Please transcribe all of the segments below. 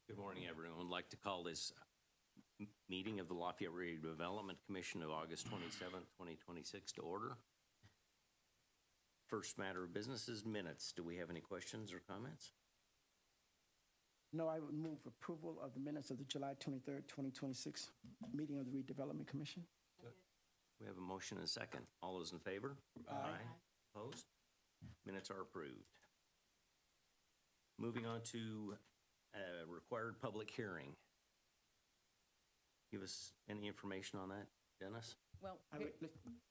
Good morning, everyone. I'd like to call this meeting of the Lafayette Redevelopment Commission of August 27th, 2026 to order. First matter of business is minutes. Do we have any questions or comments? No, I would move approval of the minutes of the July 23rd, 2026 meeting of the Redevelopment Commission. We have a motion and a second. All those in favor? Aye. Opposed? Minutes are approved. Moving on to required public hearing. Give us any information on that, Dennis? Well,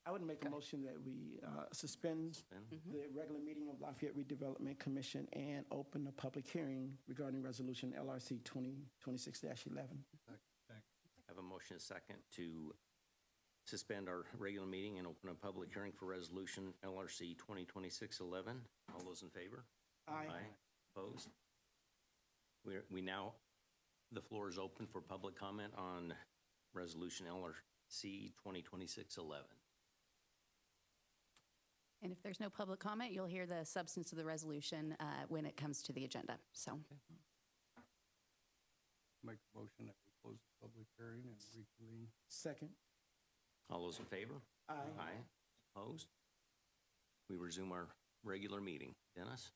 I would make a motion that we suspend the regular meeting of Lafayette Redevelopment Commission and open a public hearing regarding resolution LRC 2026-11. Have a motion and a second to suspend our regular meeting and open a public hearing for resolution LRC 2026-11. All those in favor? Aye. Opposed? The floor is open for public comment on resolution LRC 2026-11. and if there's no public comment, you'll hear the substance of the resolution when it comes to the agenda. So, Make a motion that we close the public hearing and reconvene. Second. All those in favor? Aye. Aye. Opposed? We resume our regular meeting. Dennis?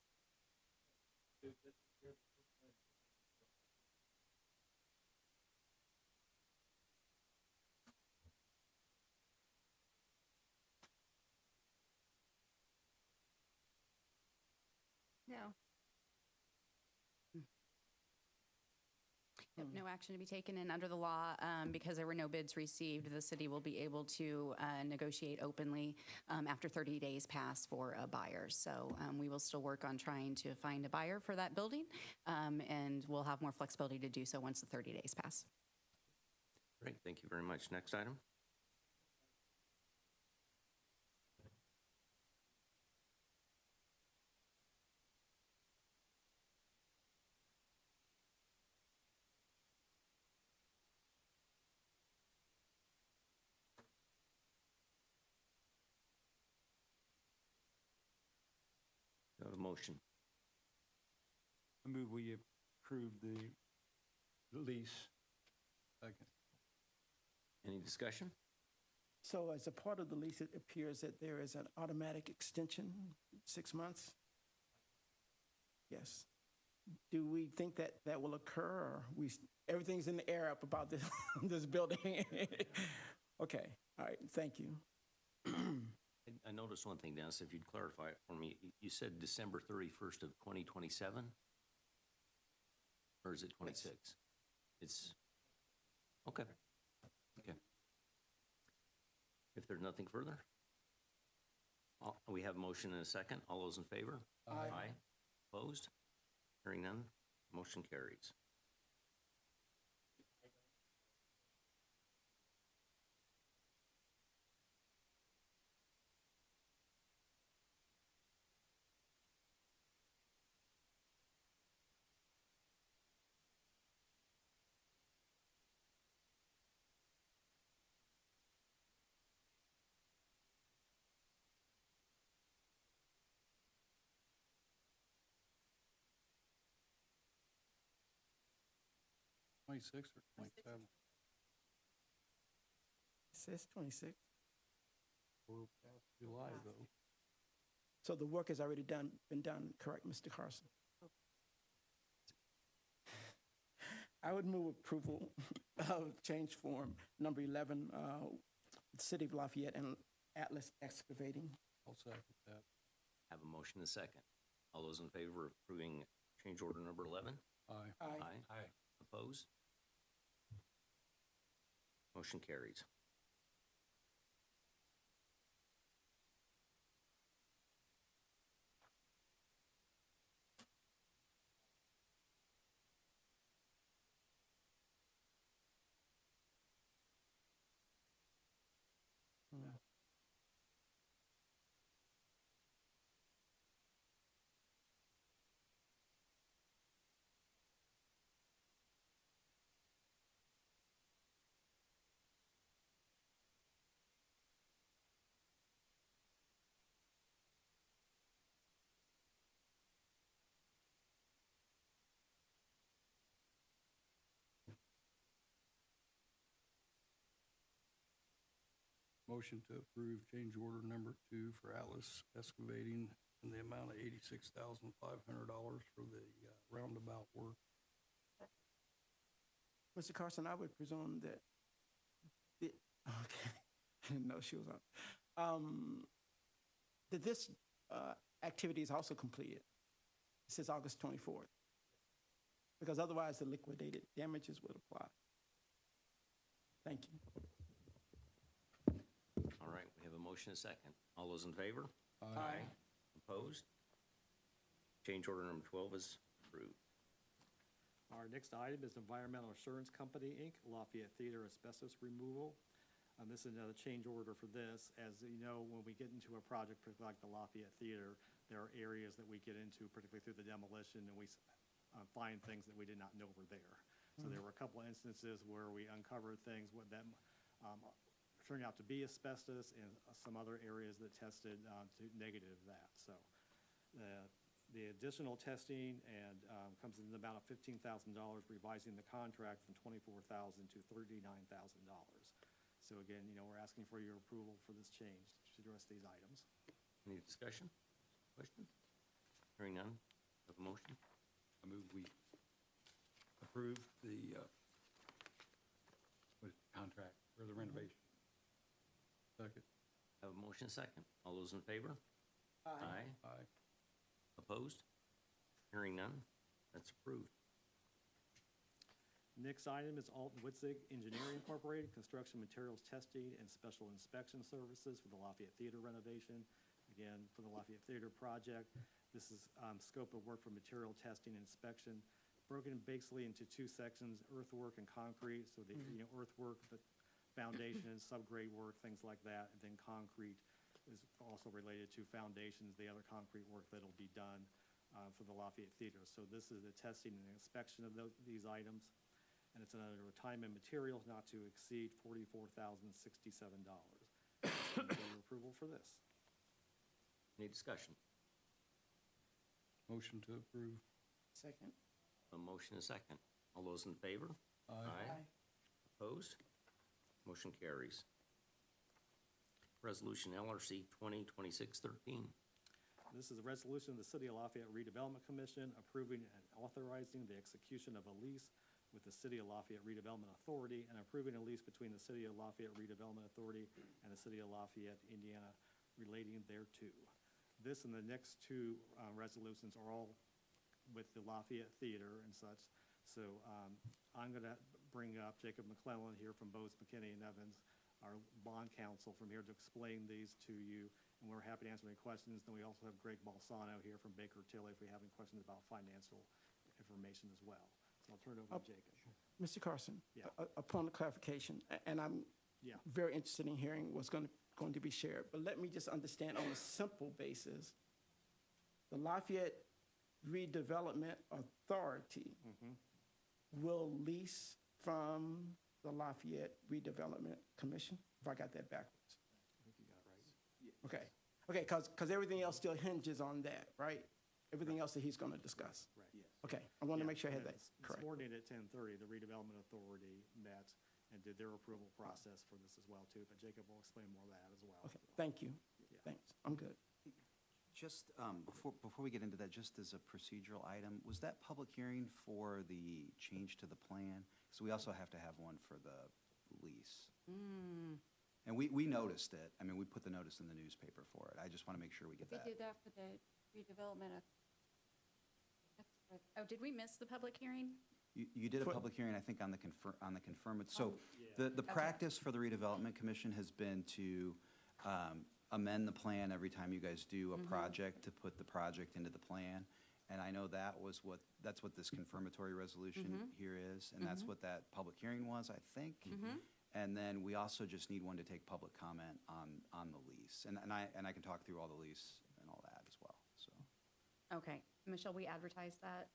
no. Yep, no action to be taken, and under the law, because there were no bids received, the city will be able to negotiate openly after 30 days pass for a buyer. So we will still work on trying to find a buyer for that building, and we'll have more flexibility to do so once the 30 days pass. Great, thank you very much. Next item. Do I have a motion? I move we approve the lease. Second. Any discussion? So as a part of the lease, it appears that there is an automatic extension, 6 months? Yes. Do we think that that will occur, or everything's in the air up about this, this building? Okay, all right, thank you. I noticed one thing, Dennis, if you'd clarify it for me. You said December 31st of 2027? Or is it 26? It's, okay. Okay. If there's nothing further, we have a motion and a second. All those in favor? Aye. Opposed? Hearing none, motion carries. Or 27? It says 26. We're past July, though. So the work has already been done, correct, Mr. Carson? I would move approval of change form number 11, City of Lafayette and Atlas Excavating. I'll second that. Have a motion and a second. All those in favor of approving change order number 11? Aye. Aye. Opposed? Motion carries. motion to approve change order number 2 for Atlas Excavating in the amount of $86,500 for the roundabout work. Mr. Carson, I would presume that, okay, I didn't know she was on. That this activity is also completed since August 24th, because otherwise the liquidated damages would apply. Thank you. All right, we have a motion and a second. All those in favor? Aye. Opposed? Change order number 12 is approved. Our next item is Environmental Assurance Company, Inc., Lafayette Theater asbestos removal. This is another change order for this. As you know, when we get into a project like the Lafayette Theater, there are areas that we get into, particularly through the demolition, and we find things that we did not know were there. So there were a couple of instances where we uncovered things that turned out to be asbestos, and some other areas that tested to negative that. So the additional testing and comes in the amount of $15,000, revising the contract from $24,000 to $39,000. So again, we're asking for your approval for this change to address these items. Any discussion? Questions? Hearing none, have a motion? I move we approve the contract for the renovation. Second. Have a motion and a second. All those in favor? Aye. Aye. Opposed? Hearing none, that's approved. Next item is Alton Witzig Engineering Incorporated, construction materials testing and special inspection services for the Lafayette Theater renovation. Again, for the Lafayette Theater project, this is scope of work for material testing and inspection, broken basically into 2 sections, earthwork and concrete. So the earthwork, the foundation, subgrade work, things like that, and then concrete is also related to foundations, the other concrete work that'll be done for the Lafayette Theater. So this is the testing and inspection of these items, and it's under a time and materials not to exceed $44,067. Your approval for this. Any discussion? Motion to approve. Second. A motion and a second. All those in favor? Aye. Opposed? Motion carries. Resolution LRC 2026-13. This is a resolution of the City of Lafayette Redevelopment Commission approving and authorizing the execution of a lease with the City of Lafayette Redevelopment Authority and approving a lease between the City of Lafayette Redevelopment Authority and the City of Lafayette, Indiana, relating thereto. This and the next 2 resolutions are all with the Lafayette Theater and such. So I'm going to bring up Jacob McClellan here from Bose, McKinney & Evans, our bond counsel, from here to explain these to you. And we're happy to answer any questions. Then we also have Greg Balsano here from Baker Tilly if we have any questions about financial information as well. So I'll turn it over to Jacob. Mr. Carson, Yeah. upon the clarification, and I'm Yeah. very interested in hearing what's going to be shared, but let me just understand on a simple basis, the Lafayette Redevelopment Authority will lease from the Lafayette Redevelopment Commission, if I got that backwards. I think you got it right. Okay, because everything else still hinges on that, right? Everything else that he's going to discuss. Right. Yes. Okay, I want to Yeah, make sure I had and that this correct. morning at 10:30, the Redevelopment Authority met and did their approval process for this as well, too. But Jacob will explain more of that as well. Okay, thank you. Yeah. Thanks, I'm good. Just before we get into that, just as a procedural item, was that public hearing for the change to the plan? So we also have to have one for the lease. And we noticed it. I mean, we put the notice in the newspaper for it. I just want to make sure we get We that. did that for the redevelopment of. Oh, did we miss the public hearing? You did a For- public hearing, I think, on the confirmation. So the practice for the redevelopment commission has been to amend the plan every time you guys do a project, to put the project into the plan. And I know that's what this confirmatory resolution here is, and that's what that public hearing was, I think. And then we also just need one to take public comment on the lease. And I can talk through all the lease and all that as well, so. Okay, Michelle, we advertised that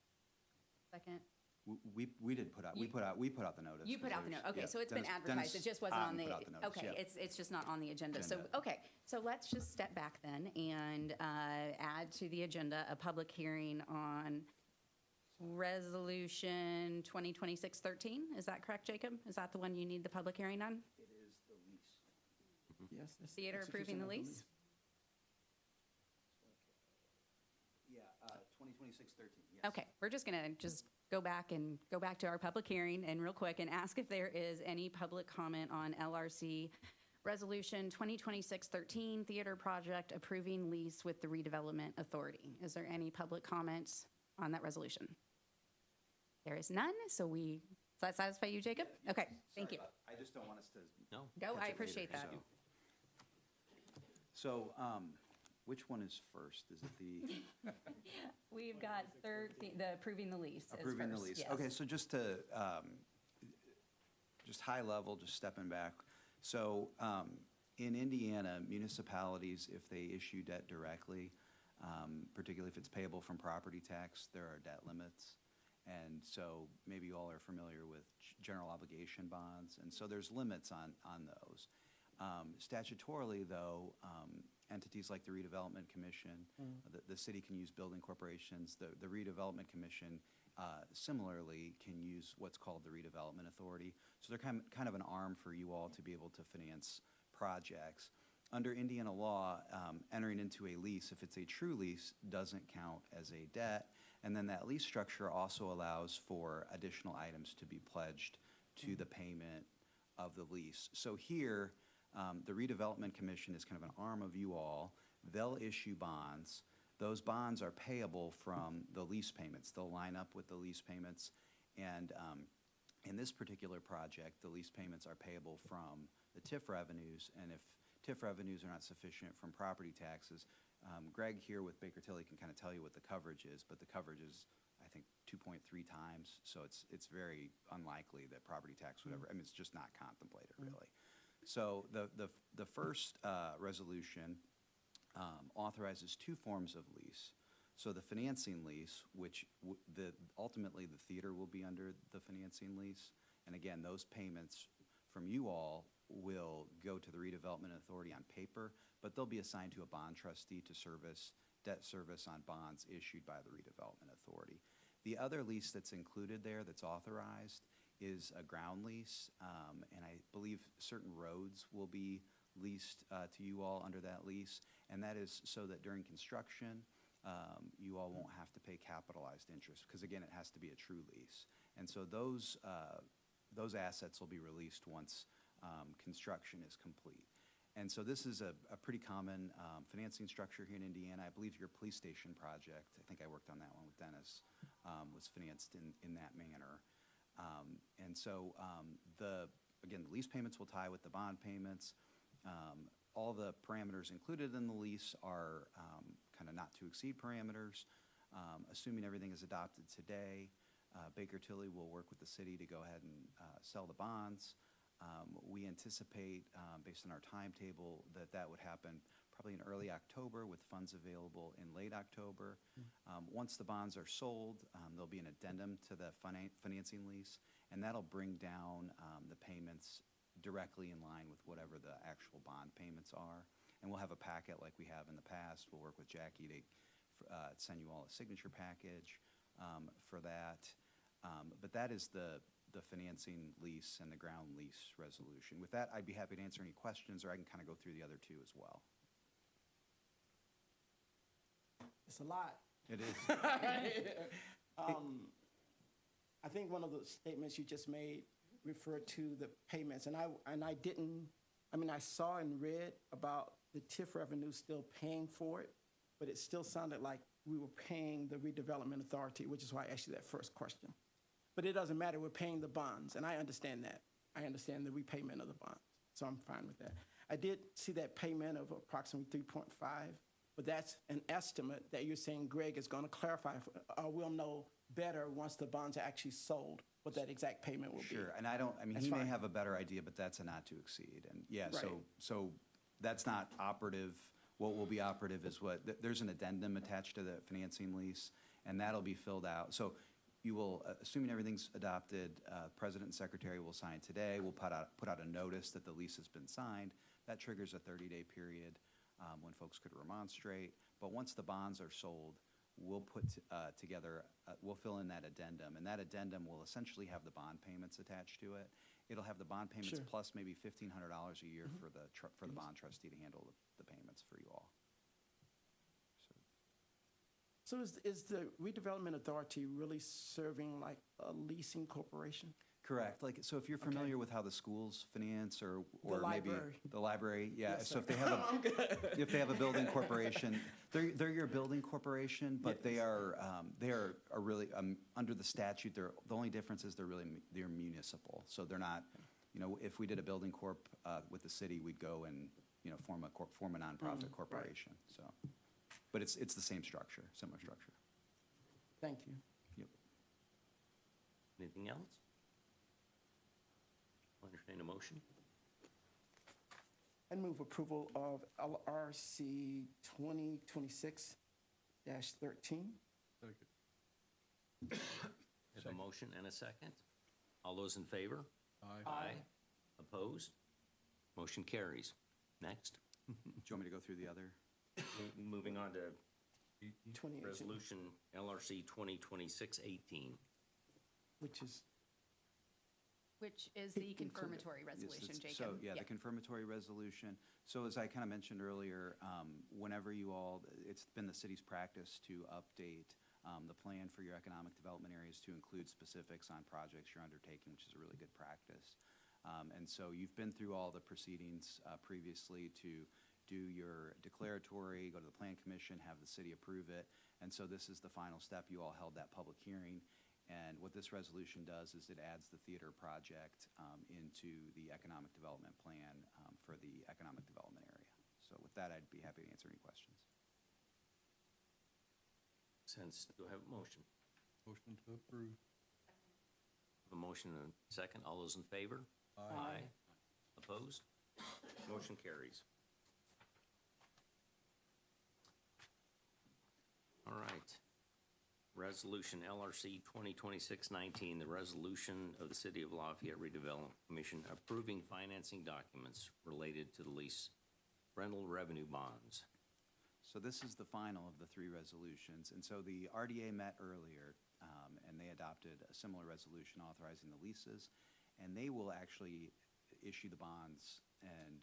second? We did put out, we put out the notice. You put out the note, okay, so it's been Dennis- advertised, it just wasn't on the, Otten put out the notice, okay, yeah. it's just not on the agenda. So, Agenda. okay, so let's just step back then and add to the agenda a public hearing on Resolution 2026-13. Is that correct, Jacob? Is that the one you need the public hearing on? It is the lease. Yes. that's Theater approving execution the of lease? Yeah, 2026-13, yes. Okay, we're just gonna go back to our public hearing and real quick and ask if there is any public comment on LRC Resolution 2026-13 Theater Project approving lease with the Redevelopment Authority. Is there any public comments on that resolution? There is none, so does that satisfy you, Jacob? Okay, thank you. I just don't want us to. No? Go, catch I it later, appreciate that. So, which one is first? Is it the? We've got the approving the lease is Approving the first, lease. yes. Okay, so just to, just high level, just stepping back. So in Indiana, municipalities, if they issue debt directly, particularly if it's payable from property tax, there are debt limits. And so maybe you all are familiar with general obligation bonds, and so there's limits on those. Statutorily, though, entities like the Redevelopment Commission, the city can use building corporations. The Redevelopment Commission similarly can use what's called the Redevelopment Authority. So they're kind of an arm for you all to be able to finance projects. Under Indiana law, entering into a lease, if it's a true lease, doesn't count as a debt. And then that lease structure also allows for additional items to be pledged to the payment of the lease. So here, the Redevelopment Commission is kind of an arm of you all. They'll issue bonds. Those bonds are payable from the lease payments. They'll line up with the lease payments. And in this particular project, the lease payments are payable from the TIF revenues. And if TIF revenues are not sufficient from property taxes, Greg here with Baker Tilly can kind of tell you what the coverage is, but the coverage is, I think, 2.3 times. So it's very unlikely that property tax would ever, I mean, it's just not contemplated really. So the first resolution authorizes two forms of lease. So the financing lease, which ultimately the theater will be under the financing lease. And again, those payments from you all will go to the Redevelopment Authority on paper, but they'll be assigned to a bond trustee to service debt service on bonds issued by the Redevelopment Authority. The other lease that's included there that's authorized is a ground lease, and I believe certain roads will be leased to you all under that lease, and that is so that during construction, you all won't have to pay capitalized interest, because again, it has to be a true lease. And so those assets will be released once construction is complete. And so this is a pretty common financing structure here in Indiana. I believe your police station project, I think I worked on that one with Dennis, was financed in that manner. And so again, the lease payments will tie with the bond payments. All the parameters included in the lease are kind of not to exceed parameters. Assuming everything is adopted today, Baker Tilly will work with the city to go ahead and sell the bonds. We anticipate, based on our timetable, that would happen probably in early October with funds available in late October. Once the bonds are sold, there'll be an addendum to the financing lease, and that'll bring down the payments directly in line with whatever the actual bond payments are. And we'll have a packet like we have in the past. We'll work with Jackie to send you all a signature package for that. But that is the financing lease and the ground lease resolution. With that, I'd be happy to answer any questions, or I can kind of go through the other two as well. It's a lot. It is. I think one of the statements you just made referred to the payments, and I saw and read about the TIF revenue still paying for it, but it still sounded like we were paying the Redevelopment Authority, which is why I asked you that first question. But it doesn't matter, we're paying the bonds, and I understand that. I understand the repayment of the bonds, so I'm fine with that. I did see that payment of approximately 3.5, but that's an estimate that you're saying Greg is going to clarify. We'll know better once the bonds are actually sold, what that exact payment will be. Sure, and That's he may fine. have a better idea, but that's a not to exceed. And yeah, Right. so that's not operative. What will be operative is there's an addendum attached to the financing lease, and that'll be filled out. So you will, assuming everything's adopted, President and Secretary will sign today. We'll put out a notice that the lease has been signed. That triggers a 30-day period when folks could remonstrate. But once the bonds are sold, we'll put together, we'll fill in that addendum, and that addendum will essentially have the bond payments attached to it. It'll have the bond payments Sure. plus maybe $1,500 a year for the bond trustee to handle the payments for you all. So is the redevelopment authority really serving like a leasing corporation? Correct. Like, so if you're familiar with how the schools finance or maybe library. the library, yeah. Yes, So sir. if they have if they have a building corporation, they're your building corporation, but they are really under the statute. The only difference is they're municipal. So they're not. If we did a building corp with the city, we'd go and form a nonprofit corporation. So, but it's the same structure, similar structure. Thank you. Yep. Anything else? I'll entertain a motion. I move approval of LRC 2026-13. Second. Have a motion and a second. All those in favor? Aye. Opposed? Motion carries. Next. Do you want me to go through the other? Moving on to 2018, Resolution LRC 2026-18. which is, Which is the the confirmatory resolution, Jacob. So, yeah, the confirmatory resolution. So as I kind of mentioned earlier, whenever it's been the city's practice to update the plan for your economic development areas to include specifics on projects you're undertaking, which is a really good practice. And so you've been through all the proceedings previously to do your declaratory, go to the Plan Commission, have the city approve it. And so this is the final step. You all held that public hearing. And what this resolution does is it adds the theater project into the economic development plan for the economic development area. So with that, I'd be happy to answer any questions. Since, do I have a motion? Motion to approve. A motion and a second. All those in favor? Aye. Opposed? Motion carries. All right. Resolution LRC 2026-19, the resolution of the City of Lafayette Redevelopment Commission approving financing documents related to the lease rental revenue bonds. So this is the final of the three resolutions. And so the RDA met earlier, and they adopted a similar resolution authorizing the leases. And they will actually issue the bonds and,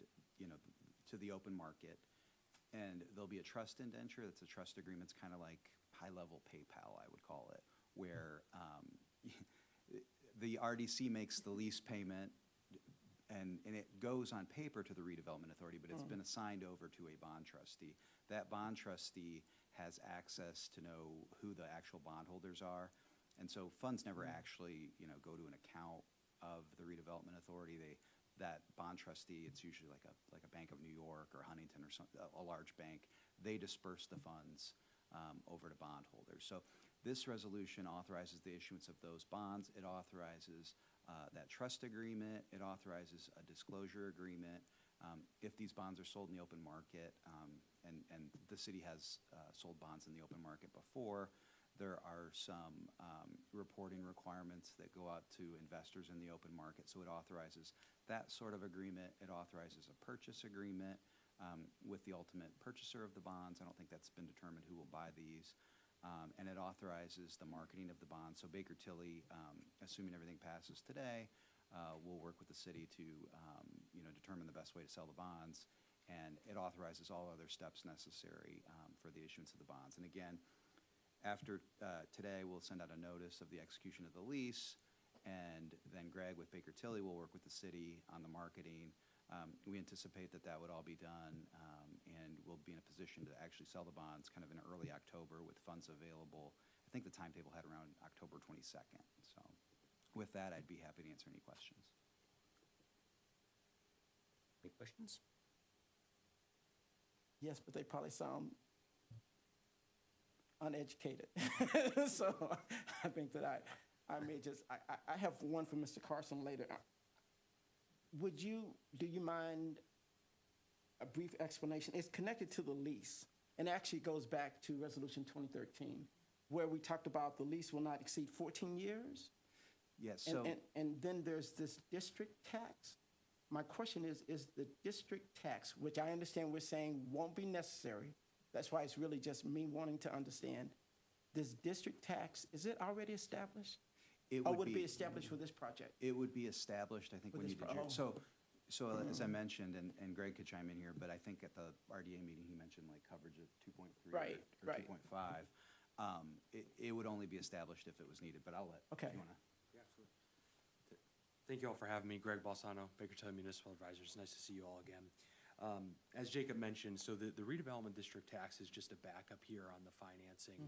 to the open market. And there'll be a trust indenture. That's a trust agreement. It's kind of like high-level PayPal, I would call it, where the RDC makes the lease payment, and it goes on paper to the redevelopment authority, but it's been assigned over to a bond trustee. That bond trustee has access to know who the actual bondholders are, and so funds never actually, go to an account of the redevelopment authority. That bond trustee, it's usually like a Bank of New York or Huntington or a large bank. They disperse the funds over to bondholders. So this resolution authorizes the issuance of those bonds. It authorizes that trust agreement. It authorizes a disclosure agreement. If these bonds are sold in the open market, and the city has sold bonds in the open market before, there are some reporting requirements that go out to investors in the open market. So it authorizes that sort of agreement. It authorizes a purchase agreement with the ultimate purchaser of the bonds. I don't think that's been determined who will buy these. And it authorizes the marketing of the bonds. So Baker Tilly, assuming everything passes today, will work with the city to determine the best way to sell the bonds. And it authorizes all other steps necessary for the issuance of the bonds. And again, after today, we'll send out a notice of the execution of the lease, and then Greg with Baker Tilly will work with the city on the marketing. We anticipate that would all be done, and we'll be in a position to actually sell the bonds kind of in early October with funds available. I think the timetable had around October 22nd. So with that, I'd be happy to answer any questions. Any questions? yes, but they probably sound uneducated. So I think that I may just, I have one for Mr. Carson later. Do you mind a brief explanation? It's connected to the lease, and actually goes back to Resolution 2013, where we talked about the lease will not exceed 14 years. Yes, And, so and then there's this district tax. My question is the district tax, which I understand we're saying won't be necessary, that's why it's really just me wanting to understand, this district tax, is it already established? It Or would it be established for this project? It would be established, I think, With when you this did your, pro- so as I mentioned, and Greg could chime in here, but I think at the RDA meeting, he mentioned like coverage of 2.3 Right, or right. 2.5. It would only be established if it was needed, but I'll let, Okay. you wanna? Thank you all for having me. Greg Balsano, Bakertown Municipal Advisors. Nice to see you all again. As Jacob mentioned, so the redevelopment district tax is just a backup here on the financing.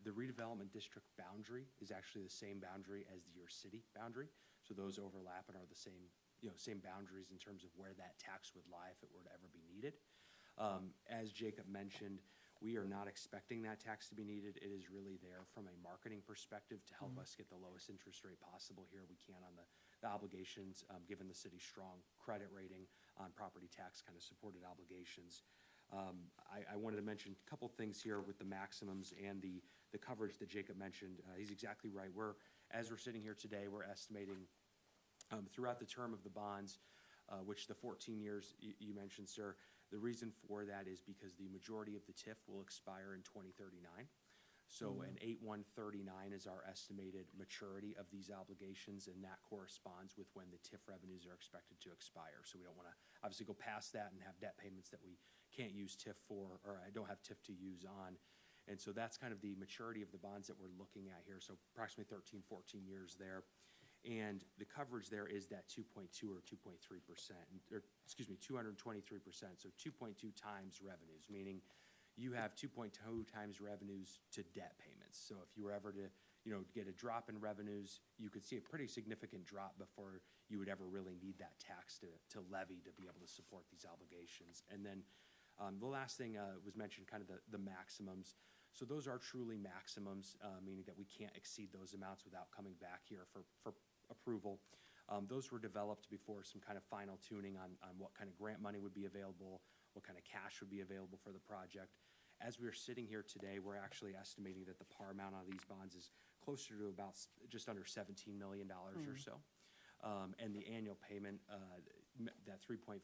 The redevelopment district boundary is actually the same boundary as your city boundary. So those overlap and are the same, same boundaries in terms of where that tax would lie if it were to ever be needed. As Jacob mentioned, we are not expecting that tax to be needed. It is really there from a marketing perspective to help us get the lowest interest rate possible here we can on the obligations, given the city's strong credit rating on property tax kind of supported obligations. I wanted to mention a couple things here with the maximums and the coverage that Jacob mentioned. He's exactly right. As we're sitting here today, we're estimating throughout the term of the bonds, which the 14 years you mentioned, sir, the reason for that is because the majority of the TIF will expire in 2039. So an 8/1/39 is our estimated maturity of these obligations, and that corresponds with when the TIF revenues are expected to expire. So we don't want to obviously go past that and have debt payments that we can't use TIF for, or I don't have TIF to use on. And so that's kind of the maturity of the bonds that we're looking at here. So approximately 13, 14 years there. And the coverage there is that 2.2 or 2.3%, or excuse me, 223%. So 2.2 times revenues, meaning you have 2.2 times revenues to debt payments. So if you were ever to, get a drop in revenues, you could see a pretty significant drop before you would ever really need that tax to levy to be able to support these obligations. And then the last thing was mentioned, kind of the maximums. So those are truly maximums, meaning that we can't exceed those amounts without coming back here for approval. Those were developed before some kind of final tuning on what kind of grant money would be available, what kind of cash would be available for the project. As we're sitting here today, we're actually estimating that the par amount on these bonds is closer to about just under $17 million or so. And the annual payment, that 3.5,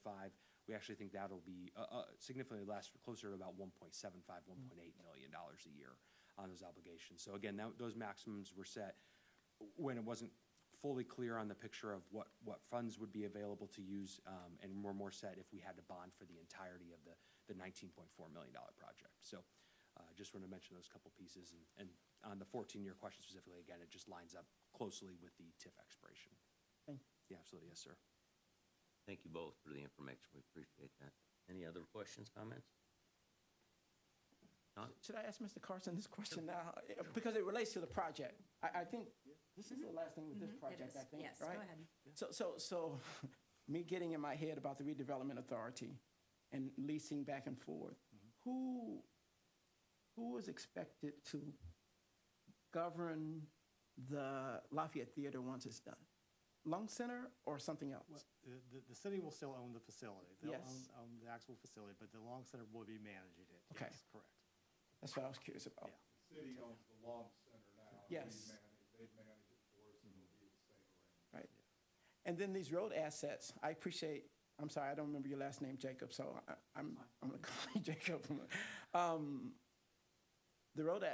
we actually think that'll be significantly less, closer to about $1.75, $1.8 million a year on those obligations. So again, those maximums were set when it wasn't fully clear on the picture of what funds would be available to use, and were more set if we had to bond for the entirety of the $19.4 million project. So just want to mention those couple pieces. And on the 14-year question specifically, again, it just lines up closely with the TIF expiration. Thank you. Yeah, absolutely. Yes, sir. Thank you both for the information. We appreciate that. Any other questions, comments? Don? Should I ask Mr. Carson this question now? Because it relates to the project. I think this is the last thing with this project, I think, Yes, right? go ahead. So me getting in my head about the redevelopment authority and leasing back and forth, who is expected to govern the Lafayette Theater once it's done? Lung Center or something else? Well, the city will still own the facility. They'll Yes. own the actual facility, but the Long Center will be managing it. Okay. Yes, correct. That's what I was curious about. Yeah. City owns the Long Center now. Yes. They manage it for us, and it'll be the same arrangement. Right. And then these road assets, I appreciate, I'm sorry, I don't remember your last name, Jacob, so I'm going to call you Jacob. The road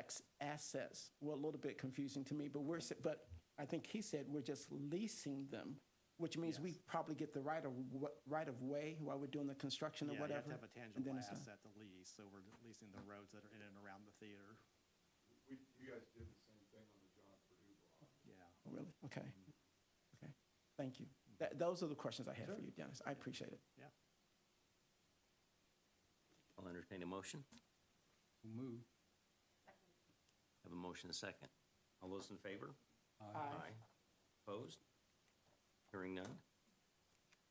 assets were a little bit confusing to me, but I think he said we're just leasing them, which means we Yes. probably get the right of way while we're doing the construction or Yeah, you whatever. have to have a and tangible then it's done. asset to lease, so we're leasing the roads that are in and around the theater. You guys did the same thing on the John Purdue block. Yeah. Oh, really? Okay. Okay. Thank you. Those are the questions I have for you, Dennis. I appreciate it. Yeah. I'll entertain a motion. We'll move. Have a motion, a second. All those in favor? Aye. Opposed? Hearing none.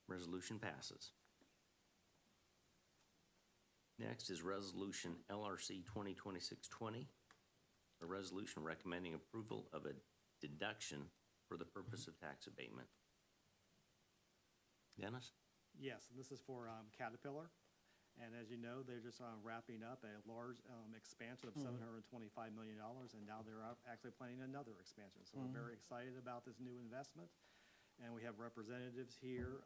Resolution passes. Next is Resolution LRC 2026-20, a resolution recommending approval of a deduction for the purpose of tax abatement. Dennis? Yes, and this is for Caterpillar. And as you know, they're just wrapping up a large expansion of $725 million, and now they're actually planning another expansion. So we're very excited about this new investment. And we have representatives here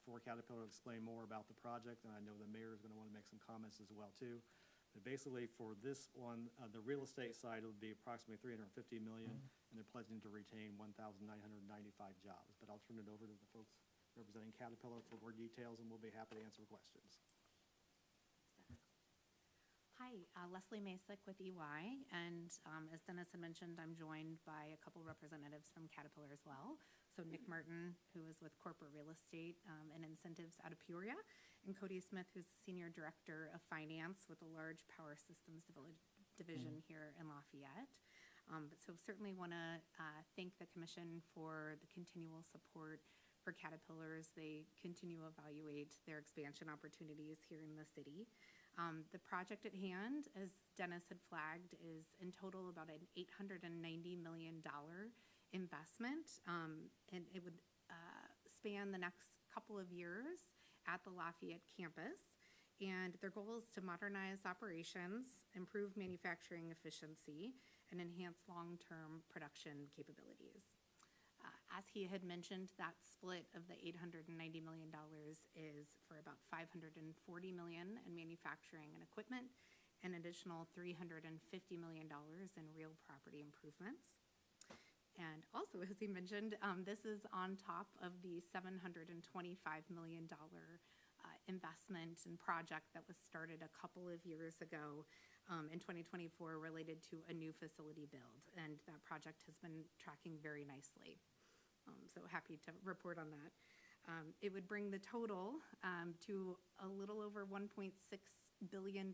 for Caterpillar to explain more about the project, and I know the mayor is going to want to make some comments as well, too. And basically, for this one, the real estate side, it would be approximately $350 million, and they're pledging to retain 1,995 jobs. But I'll turn it over to the folks representing Caterpillar for more details, and we'll be happy to answer questions. Hi, Leslie Masick with EY, and as Dennis had mentioned, I'm joined by a couple representatives from Caterpillar as well. So Nick Martin, who is with Corporate Real Estate and Incentives out of Peoria, and Cody Smith, who's Senior Director of Finance with the large Power Systems Division here in Lafayette. So certainly want to thank the Commission for the continual support for Caterpillars. They continue to evaluate their expansion opportunities here in the city. The project at hand, as Dennis had flagged, is in total about an $890 million investment, and it would span the next couple of years at the Lafayette campus. And their goal is to modernize operations, improve manufacturing efficiency, and enhance long-term production capabilities. As he had mentioned, that split of the $890 million is for about $540 million in manufacturing and equipment, an additional $350 million in real property improvements. And also, as he mentioned, this is on top of the $725 million investment and project that was started a couple of years ago in 2024 related to a new facility build. And that project has been tracking very nicely. So happy to report on that. It would bring the total to a little over $1.6 billion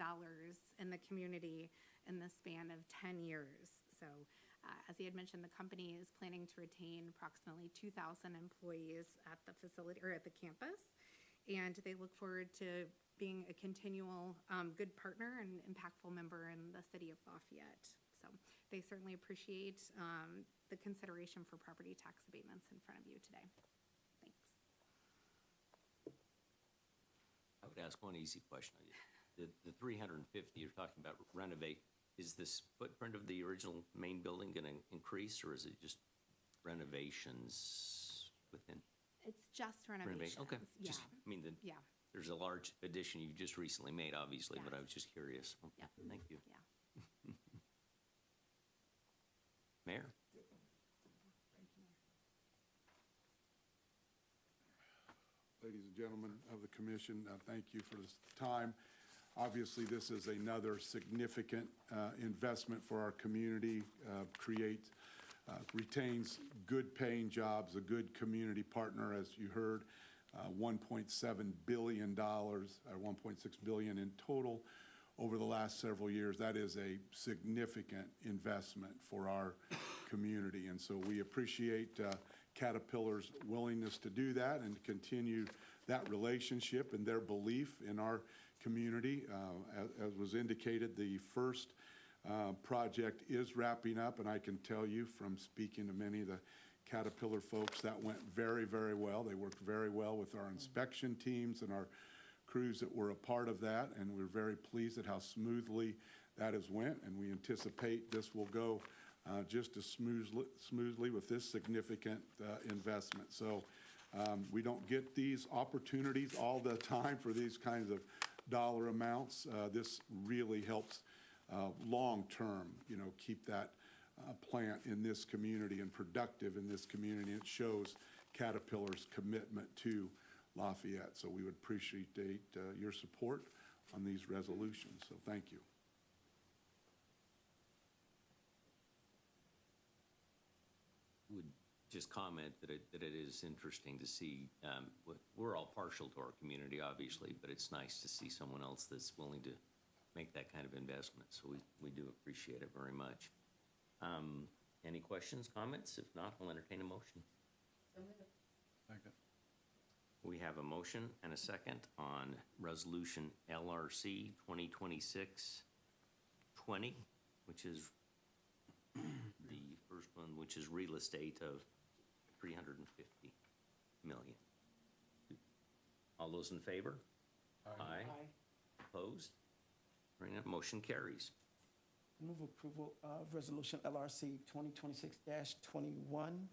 in the community in the span of 10 years. So as he had mentioned, the company is planning to retain approximately 2,000 employees at the facility or at the campus. And they look forward to being a continual good partner and impactful member in the city of Lafayette. So they certainly appreciate the consideration for property tax abatements in front of you today. Thanks. I would ask one easy question. The 350 you're talking about renovate, is this footprint of the original main building going to increase, or is it just renovations within? It's just renovations. Okay. Yeah. Just, I mean, Yeah. there's a large addition you just recently made, obviously, but I was just curious. Okay, Yeah. Thank you. Yeah. Mayor? Ladies and gentlemen of the commission, thank you for this time. Obviously, this is another significant investment for our community, retains good-paying jobs, a good community partner, as you heard, $1.7 billion, or $1.6 billion in total over the last several years. That is a significant investment for our community. And so we appreciate Caterpillar's willingness to do that and continue that relationship and their belief in our community. As was indicated, the first project is wrapping up, and I can tell you from speaking to many of the Caterpillar folks, that went very, very well. They worked very well with our inspection teams and our crews that were a part of that, and we're very pleased at how smoothly that has went, and we anticipate this will go just as smoothly with this significant investment. So we don't get these opportunities all the time for these kinds of dollar amounts. This really helps long-term, keep that plant in this community and productive in this community. It shows Caterpillar's commitment to Lafayette. So we would appreciate your support on these resolutions. So thank you. Would just comment that it is interesting to see, we're all partial to our community, obviously, but it's nice to see someone else that's willing to make that kind of investment. So we do appreciate it very much. Any questions, comments? If not, I'll entertain a motion. Second. We have a motion and a second on Resolution LRC 2026-20, which is the first one, which is real estate of $350 million. All those in favor? Aye. Opposed? Hearing none, motion carries. Move approval of Resolution LRC 2026-21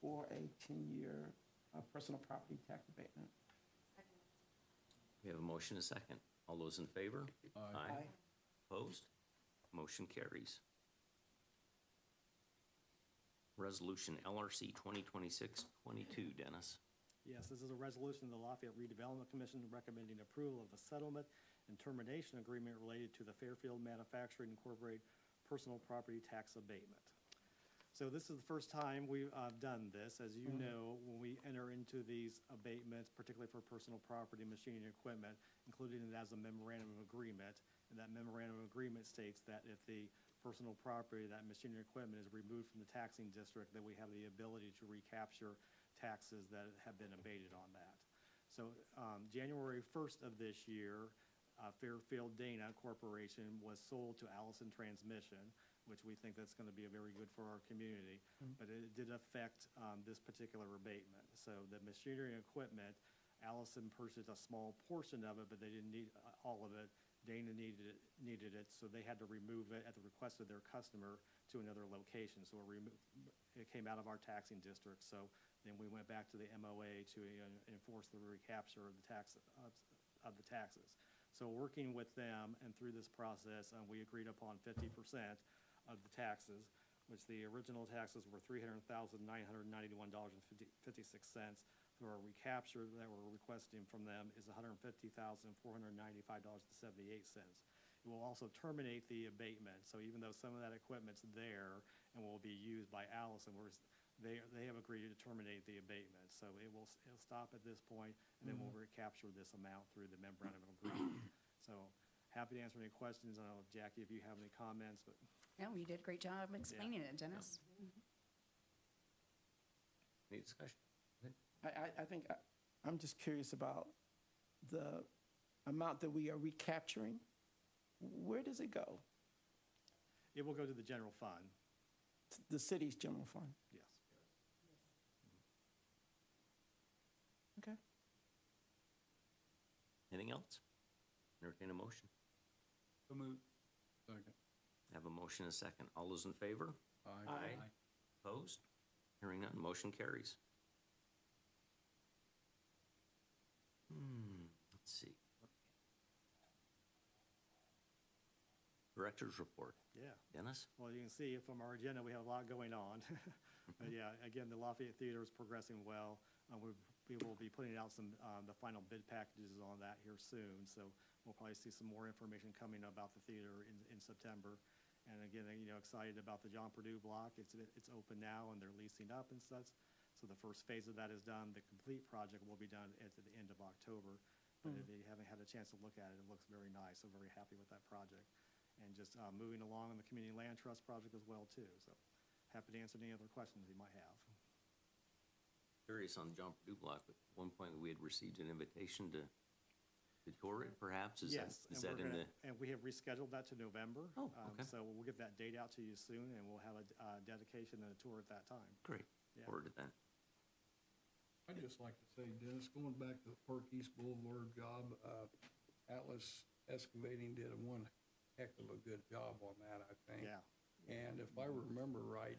for a 10-year personal property tax abatement. We have a motion and a second. All those in favor? Aye. Opposed? Motion carries. Resolution LRC 2026-22, Dennis. Yes, this is a resolution of the Lafayette Redevelopment Commission recommending approval of a settlement and termination agreement related to the Fairfield Manufacturing Incorporated personal property tax abatement. So this is the first time we've done this. As you know, when we enter into these abatements, particularly for personal property, machinery, and equipment, including it as a memorandum of agreement, and that memorandum of agreement states that if the personal property, that machinery, and equipment is removed from the taxing district, then we have the ability to recapture taxes that have been abated on that. So January 1st of this year, Fairfield Dana Corporation was sold to Allison Transmission, which we think that's going to be very good for our community. But it did affect this particular abatement. So the machinery and equipment, Allison purchased a small portion of it, but they didn't need all of it. Dana needed it, so they had to remove it at the request of their customer to another location. So it came out of our taxing district. So then we went back to the MOA to enforce the recapture of the taxes. So working with them and through this process, we agreed upon 50% of the taxes, which the original taxes were $300,991.56. So our recapture that we're requesting from them is $150,495.78. It will also terminate the abatement. So even though some of that equipment's there and will be used by Allison, they have agreed to terminate the abatement. So it'll stop at this point, and then we'll recapture this amount through the memorandum of agreement. So happy to answer any questions. I don't know, Jackie, if you have any comments, but. No, you did a great job explaining it, Dennis. Any discussion? I think I'm just curious about the amount that we are recapturing. Where does it go? It will go to the general fund, The city's general fund. yes. Okay. Anything else? Entertain a motion. So moved. Second. Have a motion and a second. All those in favor? Aye. Opposed? Hearing none, motion carries. Let's see. Director's report. Yeah. Dennis? Well, you can see from our agenda, we have a lot going on. But yeah, again, the Lafayette Theater is progressing well. We will be putting out the final bid packages on that here soon. So we'll probably see some more information coming about the theater in September. And again, excited about the John Purdue block. It's open now and they're leasing up and such. So the first phase of that is done. The complete project will be done at the end of October. But if you haven't had a chance to look at it, it looks very nice. So very happy with that project. And just moving along on the Community Land Trust project as well too. So happy to answer any other questions you might have. Curious on the John Purdue block. At one point, we had received an invitation to tour it, perhaps? Yes, Is that in the? and we have rescheduled that to November. Oh, okay. So we'll get that date out to you soon, and we'll have a dedication and a tour at that time. Great. Yeah. Forward to that. I'd just like to say, Dennis, going back to the Park East Boulevard job, Atlas Excavating did one heck of a good job on that, I think. Yeah. And if I remember right,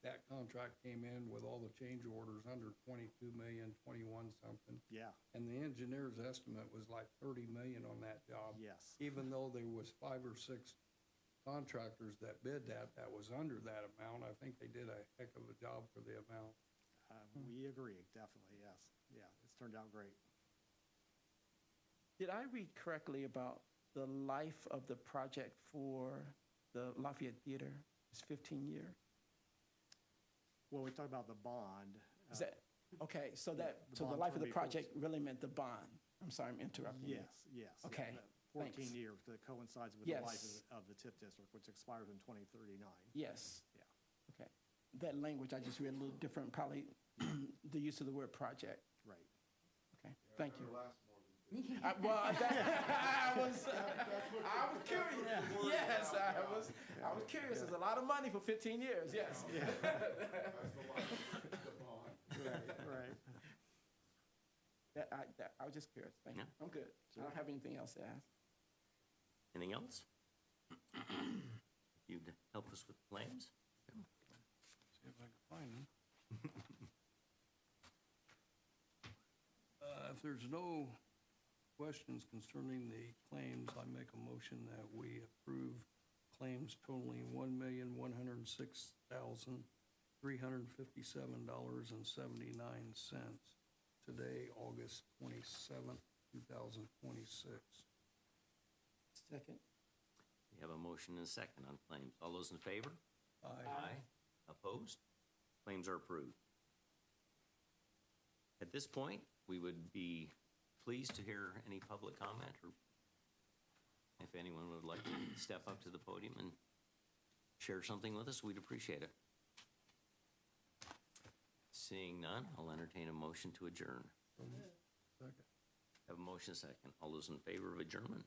that contract came in with all the change orders under 22 million, 21 something. Yeah, And the engineer's estimate was like 30 million on that job. yes. Even though there was 5 or 6 contractors that bid that was under that amount, I think they did a heck of a job for the amount. We agree, definitely, yes. Yeah, it's turned out great. Did I read correctly about the life of the project for the Lafayette Theater? It's 15 years? Well, we talked about the bond. Is that, okay, so yeah, the so the bond life of will the be project really meant the bond? I'm sorry, I'm interrupting you. Yes. yeah, Okay, that 14 thanks. years, because it coincides with the life Yes. of the TIF district, which expires in 2039. Yes. Yeah. Okay. That language, I just read a little different, probably the use of the word project. Right. Okay, thank you. Last more than I was curious. Yes, I was curious. There's a lot of money for 15 years, yes. Right. I was just curious. Thank you. Yeah. I'm good. I don't have anything else to ask. Anything else? You'd help us with claims? See if I can find them. If there's no questions concerning the claims, I make a motion that we approve claims totaling $1,106,357.79 today, August 27th, 2026. Second. We have a motion and a second on claims. All those in favor? Aye. Opposed? Claims are approved. At this point, we would be pleased to hear any public comment, or if anyone would like to step up to the podium and share something with us, we'd appreciate it. Seeing none, I'll entertain a motion to adjourn. Second. Have a motion and a second. All those in favor of adjournment?